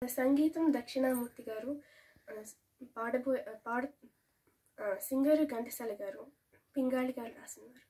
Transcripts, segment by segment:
సంగీతం దక్షిణామూర్తి గారు, సింగర్ ఘంటసాల గారు, పింగాళి గారు రాసినారు.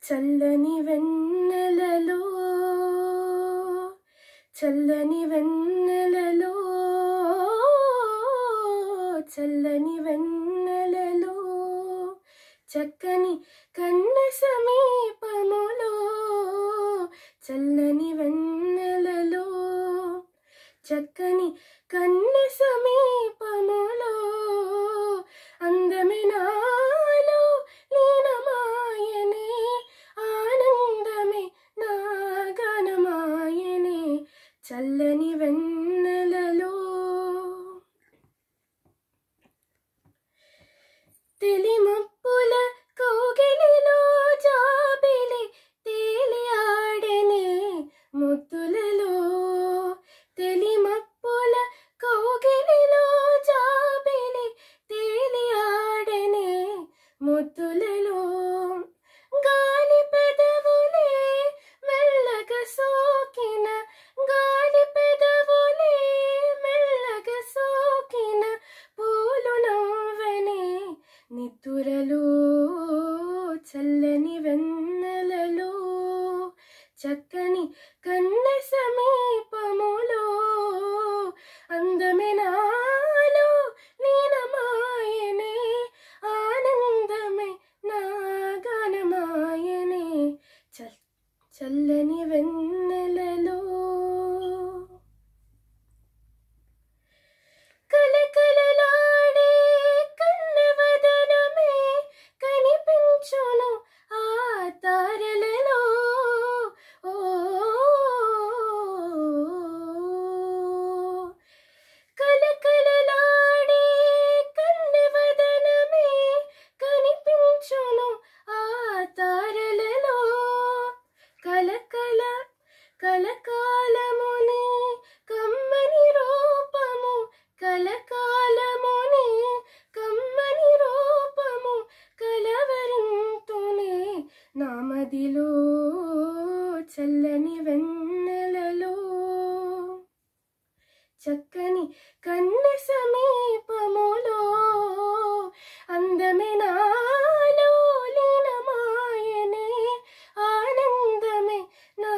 చల్లని వెన్నెలలో చల్లని వెన్నెలలో చల్లని వెన్నెలలో చక్కని కన్నె సమీపములో చల్లని వెన్నెలలో చక్కని కన్నె సమీపములో అందమే నాలో లీనమాయనే ఆనందమే నా గానమాయనే చల్లని వెన్నెలలో తెలిమప్పుల కోగిలిలో జాబిలి తేలి ఆడెనే ముద్దులలో తెలిమప్పుల కోగిలిలో జాబిలి తేలి ఆడెనే ముద్దులలో గాలి పెదవులే మెల్లగా సోకిన గాలి పెదవులే మెల్లగా సోకిన పూలు నవ్వెనే నిద్దురలో చల్లని వెన్నెలలో చక్కని కన్నె సమీపములో అందమే నాలో లీనమాయనే ఆనందమే నా గానమాయనే చల్లని వెన్నెలలో కలకలలాడే కన్నెవదనమే కనిపించును ఆ తారలలో ఓ కలకలలాడే కన్నెవదనమే కనిపించును ఆ తారలలో కలకాలముని కమ్మని రూపము కలకాలముని కమ్మని రూపము కలవరింతునే నామదిలో చల్లని వెన్నెలలో చక్కని కన్నె సమీపములో అందమే నాలో లీనమాయనే ఆనందమే నా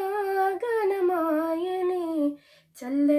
గానమాయనే చల్లని